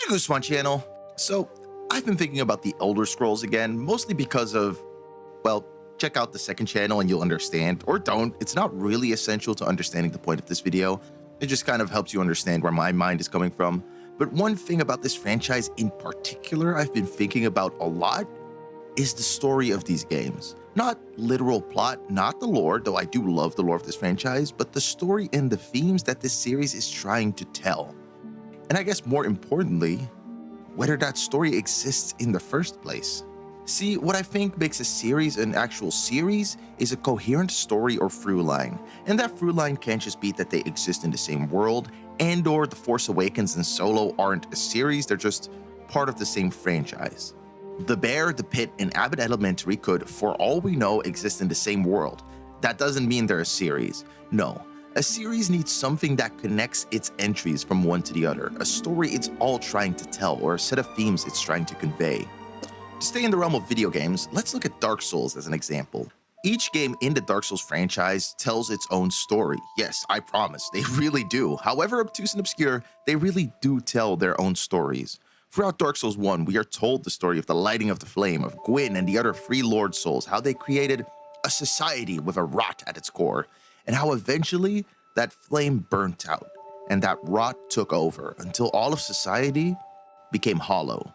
Goose my channel. So, I've been thinking about the Elder Scrolls again, mostly because of, well, check out the second channel and you'll understand, or don't. It's not really essential to understanding the point of this video. It just kind of helps you understand where my mind is coming from. But one thing about this franchise in particular I've been thinking about a lot is the story of these games. Not literal plot, not the lore, though I do love the lore of this franchise, but the story and the themes that this series is trying to tell. And I guess more importantly, whether that story exists in the first place. See, what I think makes a series an actual series is a coherent story or through line. And that through line can't just be that they exist in the same world, and or The Force Awakens and Solo aren't a series, they're just part of the same franchise. The Bear, The Pit, and Abbott Elementary could, for all we know, exist in the same world. That doesn't mean they're a series. No. A series needs something that connects its entries from one to the other, a story it's all trying to tell, or a set of themes it's trying to convey. To stay in the realm of video games, let's look at Dark Souls as an example. Each game in the Dark Souls franchise tells its own story. Yes, I promise, they really do. However obtuse and obscure, they really do tell their own stories. Throughout Dark Souls 1, we are told the story of the lighting of the flame, of Gwyn and the other three Lord Souls, how they created a society with a rot at its core, and how eventually that flame burnt out, and that rot took over until all of society became hollow.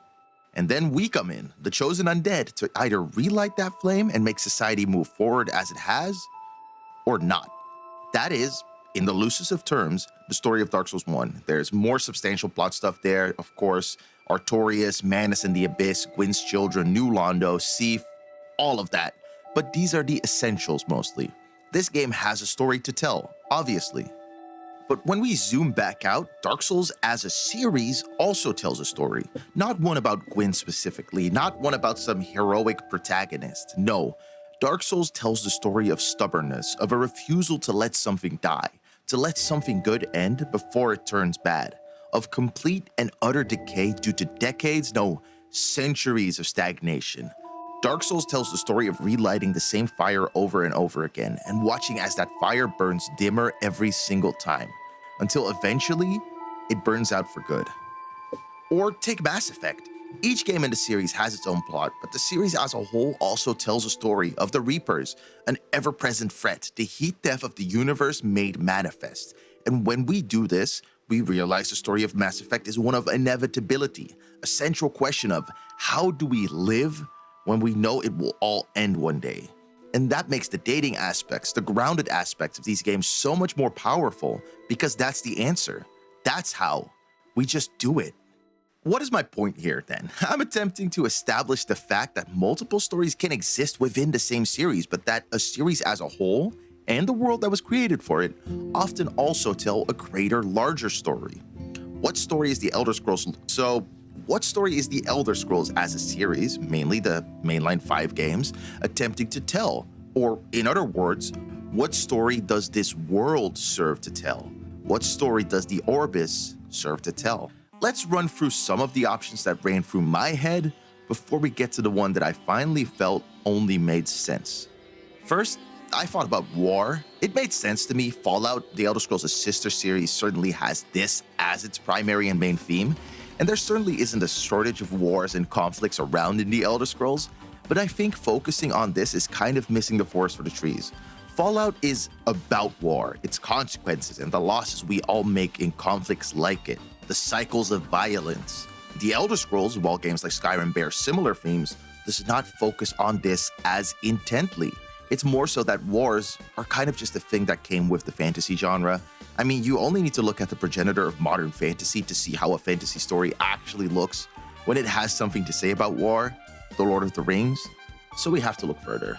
And then we come in, the chosen undead, to either relight that flame and make society move forward as it has, or not. That is, in the loosest of terms, the story of Dark Souls 1. There's more substantial plot stuff there, of course. Artorias, Manus in the Abyss, Gwyn's children, New Londo, Sif, all of that. But these are the essentials mostly. This game has a story to tell, obviously. But when we zoom back out, Dark Souls as a series also tells a story. Not one about Gwyn specifically, not one about some heroic protagonist. No, Dark Souls tells the story of stubbornness, of a refusal to let something die, to let something good end before it turns bad, of complete and utter decay due to decades, no, centuries of stagnation. Dark Souls tells the story of relighting the same fire over and over again, and watching as that fire burns dimmer every single time, until eventually, it burns out for good. Or take Mass Effect. Each game in the series has its own plot, but the series as a whole also tells a story of the Reapers, an ever-present threat, the heat death of the universe made manifest. And when we do this, we realize the story of Mass Effect is one of inevitability, a central question of how do we live when we know it will all end one day. And that makes the dating aspects, the grounded aspects of these games so much more powerful, because that's the answer. That's how. We just do it. What is my point here then? I'm attempting to establish the fact that multiple stories can exist within the same series, but that a series as a whole, and the world that was created for it, often also tell a greater, larger story. What story is the Elder Scrolls? What story is the Elder Scrolls as a series, mainly the mainline 5 games, attempting to tell? Or, in other words, what story does this world serve to tell? What story does the Orbis serve to tell? Let's run through some of the options that ran through my head before we get to the one that I finally felt only made sense. First, I thought about war. It made sense to me. Fallout, the Elder Scrolls' sister series, certainly has this as its primary and main theme. And there certainly isn't a shortage of wars and conflicts around in the Elder Scrolls, but I think focusing on this is kind of missing the forest for the trees. Fallout is about war, its consequences, and the losses we all make in conflicts like it, the cycles of violence. The Elder Scrolls, while games like Skyrim bear similar themes, does not focus on this as intently. It's more so that wars are kind of just a thing that came with the fantasy genre. I mean, you only need to look at the progenitor of modern fantasy to see how a fantasy story actually looks when it has something to say about war, The Lord of the Rings. So we have to look further.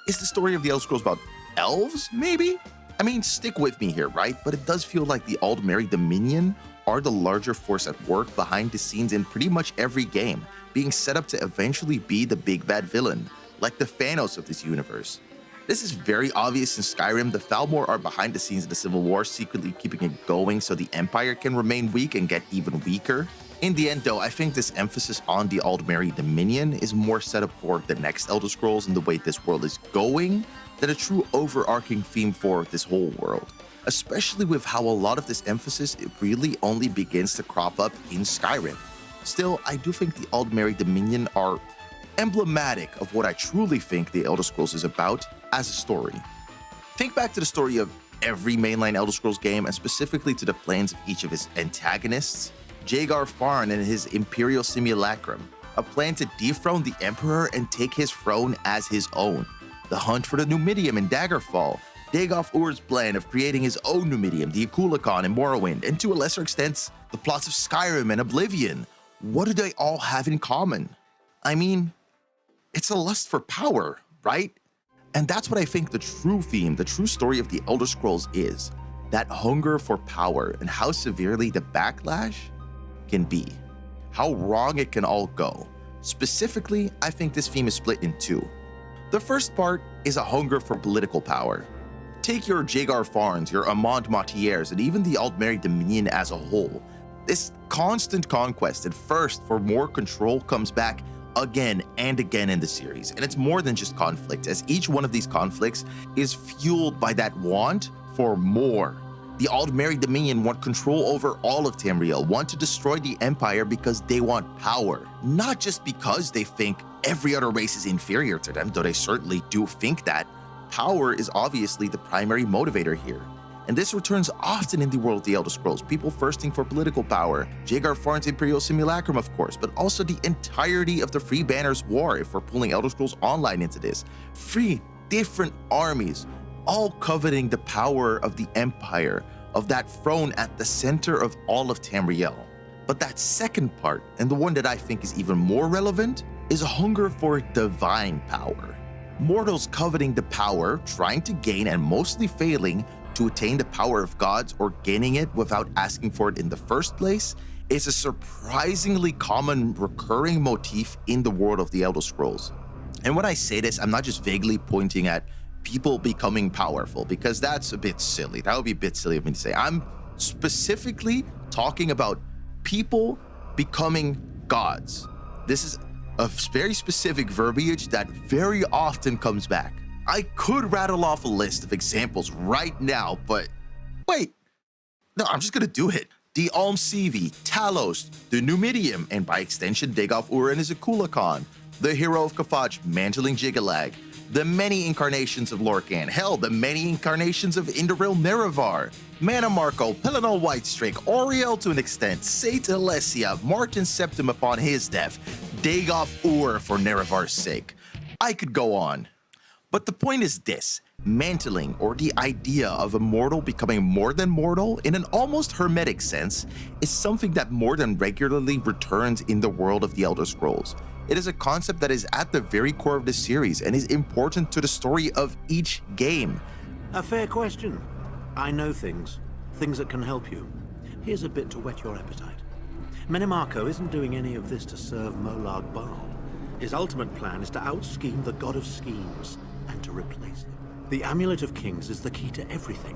Is the story of the Elder Scrolls about elves, maybe? I mean, stick with me here, right? But it does feel like the Aldmeri Dominion are the larger force at work behind the scenes in pretty much every game, being set up to eventually be the big bad villain, like the Thanos of this universe. This is very obvious in Skyrim. The Thalmor are behind the scenes in the Civil War, secretly keeping it going so the Empire can remain weak and get even weaker. In the end though, I think this emphasis on the Aldmeri Dominion is more set up for the next Elder Scrolls and the way this world is going than a true overarching theme for this whole world. Especially with how a lot of this emphasis really only begins to crop up in Skyrim. Still, I do think the Aldmeri Dominion are emblematic of what I truly think the Elder Scrolls is about as a story. Think back to the story of every mainline Elder Scrolls game, and specifically to the plans of each of its antagonists. Jagar Farn and his Imperial Simulacrum, a plan to dethrone the Emperor and take his throne as his own. The hunt for the Numidium in Daggerfall, Dagoth Ur's plan of creating his own Numidium, the Akulakon in Morrowind, and to a lesser extent, the plots of Skyrim and Oblivion. What do they all have in common? I mean, it's a lust for power, right? And that's what I think the true theme, the true story of the Elder Scrolls is. That hunger for power and how severely the backlash can be. How wrong it can all go. Specifically, I think this theme is split in two. The first part is a hunger for political power. Take your Jagar Farns, your Amand Matiers, and even the Aldmeri Dominion as a whole. This constant conquest and thirst for more control comes back again and again in the series, and it's more than just conflict, as each one of these conflicts is fueled by that want for more. The Aldmeri Dominion want control over all of Tamriel, want to destroy the Empire because they want power, not just because they think every other race is inferior to them, though they certainly do think that. Power is obviously the primary motivator here. And this returns often in the world of the Elder Scrolls, people thirsting for political power, Jagar Farn's Imperial Simulacrum of course, but also the entirety of the Three Banners War if we're pulling Elder Scrolls Online into this. 3 different armies, all coveting the power of the Empire, of that throne at the center of all of Tamriel. But that second part, and the one that I think is even more relevant, is a hunger for divine power. Mortals coveting the power, trying to gain and mostly failing to attain the power of gods or gaining it without asking for it in the first place, is a surprisingly common recurring motif in the world of the Elder Scrolls. And when I say this, I'm not just vaguely pointing at people becoming powerful, because that's a bit silly. That would be a bit silly of me to say. I'm specifically talking about people becoming gods. This is a very specific verbiage that very often comes back. I could rattle off a list of examples right now, but wait, no, I'm just gonna do it. The Almsevi, Talos, the Numidium, and by extension Dagoth Ur and his Akulakon, the hero of Kafach mantling Jigalag, the many incarnations of Lorcan, hell, the many incarnations of Indoril Nerevar, Manamarco, Pelinal Whitestrake, Oriel to an extent, Sate Alessia, Martin Septim upon his death, Dagoth Ur for Nerevar's sake. I could go on. But the point is this: mantling, or the idea of a mortal becoming more than mortal in an almost hermetic sense, is something that more than regularly returns in the world of the Elder Scrolls. It is a concept that is at the very core of the series and is important to the story of each game. A fair question. I know things that can help you. Here's a bit to whet your appetite. Menimarco isn't doing any of this to serve Molag Bal. His ultimate plan is to out-scheme the god of schemes and to replace him. The Amulet of Kings is the key to everything.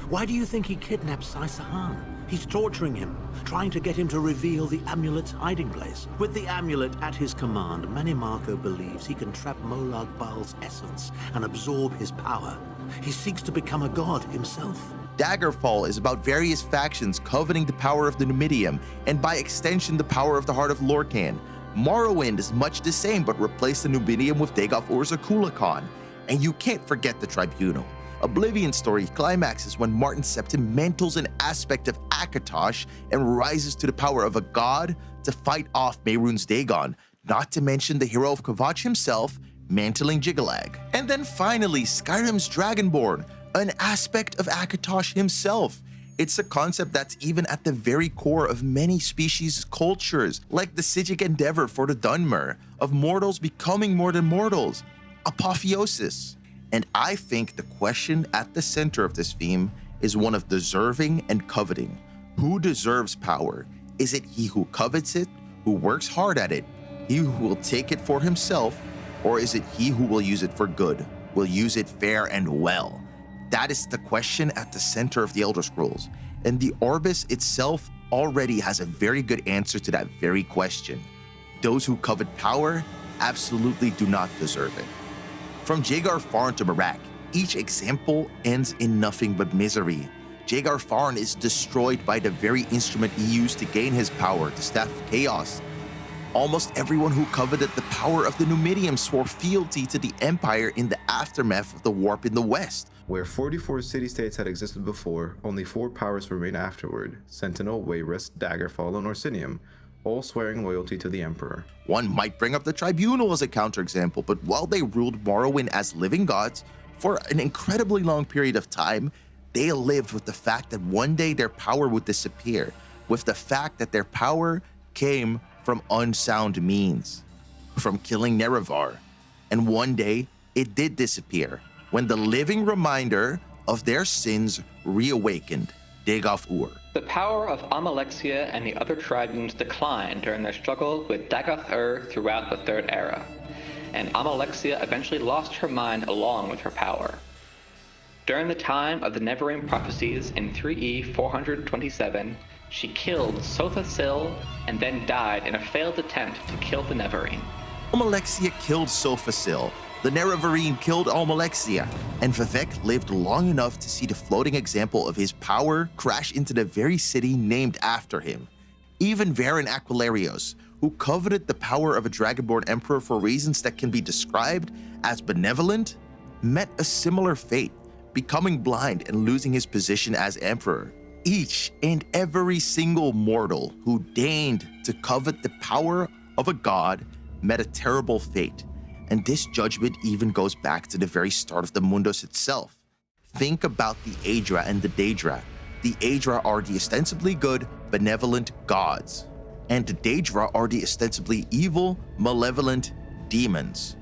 Why do you think he kidnapped Sai-Sahan? He's torturing him, trying to get him to reveal the amulet's hiding place. With the amulet at his command, Menimarco believes he can trap Molag Bal's essence and absorb his power. He seeks to become a god himself. Daggerfall is about various factions coveting the power of the Numidium, and by extension the power of the Heart of Lorcan. Morrowind is much the same, but replace the Numidium with Dagoth Ur's Akulakon. And you can't forget the Tribunal. Oblivion's story climaxes when Martin Septim mantles an aspect of Akatosh and rises to the power of a god to fight off Mehrunes Dagon, not to mention the hero of Kavach himself, mantling Jigalag. And then finally, Skyrim's Dragonborn, an aspect of Akatosh himself. It's a concept that's even at the very core of many species' cultures, like the Sijic endeavor for the Dunmer, of mortals becoming more than mortals. Apotheosis. And I think the question at the center of this theme is one of deserving and coveting. Who deserves power? Is it he who covets it, who works hard at it, he who will take it for himself, or is it he who will use it for good, will use it fair and well? That is the question at the center of the Elder Scrolls, and the Orbis itself already has a very good answer to that very question. Those who covet power absolutely do not deserve it. From Jagar Farn to Merak, each example ends in nothing but misery. Jagar Farn is destroyed by the very instrument he used to gain his power, the Staff of Chaos. Almost everyone who coveted the power of the Numidium swore fealty to the Empire in the aftermath of the warp in the West. Where 44 city-states had existed before, only 4 powers remained afterward: Sentinel, Wayrest, Daggerfall, and Orsinium, all swearing loyalty to the Emperor. One might bring up the Tribunal as a counterexample, but while they ruled Morrowind as living gods for an incredibly long period of time, they lived with the fact that one day their power would disappear, with the fact that their power came from unsound means, from killing Nerevar. And one day, it did disappear, when the living reminder of their sins reawakened, Dagoth-Ur. The power of Amalexia and the other tribunes declined during their struggle with Dagoth-Ur throughout the Third Era, and Amalexia eventually lost her mind along with her power. During the time of the Neverine prophecies in 3E 427, she killed Sotha-Sil and then died in a failed attempt to kill the Neverine. Amalexia killed Sotha-Sil, the Nerevarine killed Amalexia, and Vivek lived long enough to see the floating example of his power crash into the very city named after him. Even Varen Aquilarios, who coveted the power of a Dragonborn Emperor for reasons that can be described as benevolent, met a similar fate, becoming blind and losing his position as Emperor. Each and every single mortal who deigned to covet the power of a god met a terrible fate. And this judgment even goes back to the very start of the Mundus itself. Think about the Aedra and the Daedra. The Aedra are the ostensibly good, benevolent gods, and the Daedra are the ostensibly evil, malevolent demons.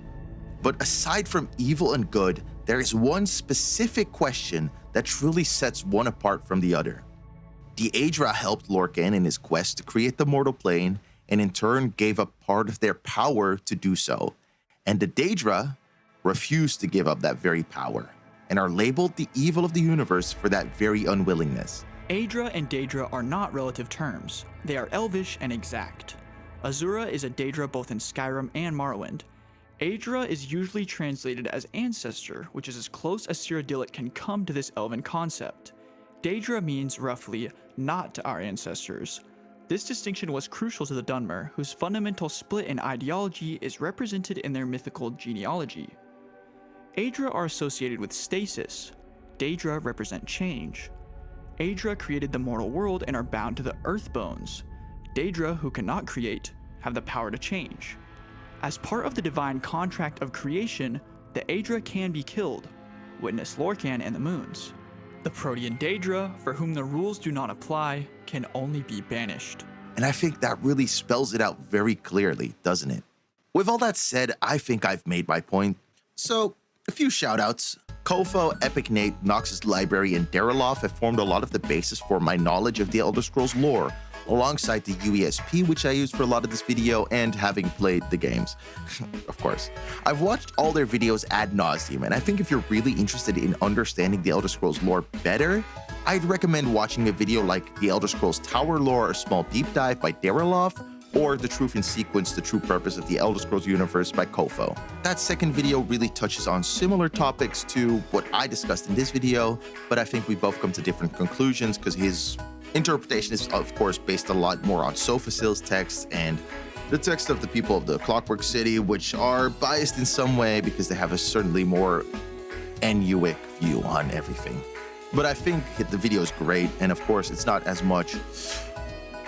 But aside from evil and good, there is one specific question that truly sets one apart from the other. The Aedra helped Lorkhan in his quest to create the mortal plane, and in turn gave up part of their power to do so. And the Daedra refused to give up that very power, and are labeled the evil of the universe for that very unwillingness. Aedra and Daedra are not relative terms. They are elvish and exact. Azura is a Daedra both in Skyrim and Morrowind. Aedra is usually translated as ancestor, which is as close as Cyrodiilic can come to this elven concept. Daedra means roughly not to our ancestors. This distinction was crucial to the Dunmer, whose fundamental split in ideology is represented in their mythical genealogy. Aedra are associated with stasis. Daedra represent change. Aedra created the mortal world and are bound to the earth bones. Daedra, who cannot create, have the power to change. As part of the divine contract of creation, the Aedra can be killed. Witness Lorkhan and the Moons. The Protean Daedra, for whom the rules do not apply, can only be banished. And I think that really spells it out very clearly, doesn't it? With all that said, I think I've made my point. So, a few shoutouts. Kofo, Epic Nate, Noxus Library, and Dariloff have formed a lot of the basis for my knowledge of the Elder Scrolls lore, alongside the UESP, which I used for a lot of this video, and having played the games, of course. I've watched all their videos ad nauseum, and I think if you're really interested in understanding the Elder Scrolls lore better, I'd recommend watching a video like the Elder Scrolls Tower Lore, a small deep dive by Dariloff, or The Truth in Sequence, The True Purpose of the Elder Scrolls Universe by Kofo. That second video really touches on similar topics to what I discussed in this video, but I think we both come to different conclusions because his interpretation is, of course, based a lot more on Sotha-Sil's text and the text of the people of the Clockwork City, which are biased in some way because they have a certainly more Enuic view on everything. But I think the video is great, and of course, it's not as much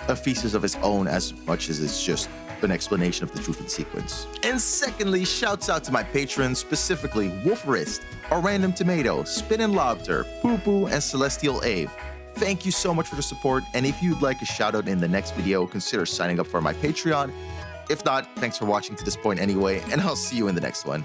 a thesis of its own as much as it's just an explanation of the Truth in Sequence. And secondly, shouts out to my patrons, specifically Wolfrist, A Random Tomato, Spinnin' Lobster, Poo Poo, and Celestial Ave. Thank you so much for the support, and if you'd like a shout out in the next video, consider signing up for my Patreon. If not, thanks for watching to this point anyway, and I'll see you in the next one.